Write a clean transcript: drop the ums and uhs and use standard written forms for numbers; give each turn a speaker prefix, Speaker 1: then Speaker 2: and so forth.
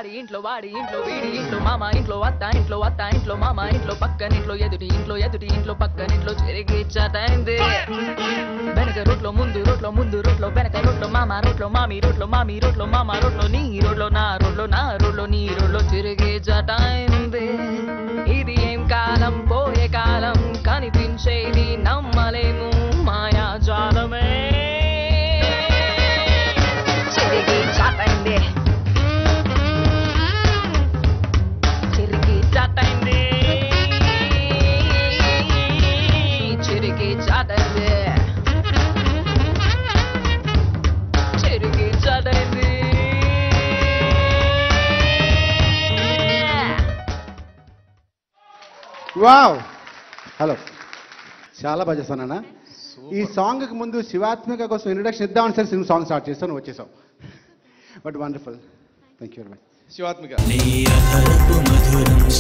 Speaker 1: వారి ఇంట్లో వాడి ఇంట్లో వీడి ఇంట్లో మామ ఇంట్లో అత్త ఇంట్లో మామ ఇంట్లో పక్కనింట్లో ఎదుటి ఇంట్లో పక్కనింట్లో చెరిగి చటైంది వెనక రోడ్లో ముందు రోడ్లో వెనక రోడ్లో మామ రోడ్లో మామి రోడ్లో మామ రోడ్లో నీ రోడ్లో నా రోడ్లో నీ రోడ్లో చెరిగి చటైంది ఇది ఏం కాలం పోయే కాలం కనిపించేది నమ్మలేము మాయాజాలమే చెరిగి చటైంది
Speaker 2: వావ్ హలో చాలా బాగా చేస్తానన్నా ఈ సాంగ్కి ముందు శివాత్మిక కోసం ఇంట్రడక్షన్ ఇద్దామని సరే సినిమా సాంగ్ స్టార్ట్ చేస్తాను వచ్చేసాం but wonderful thank you very much
Speaker 3: Shivathmika
Speaker 4: మధురం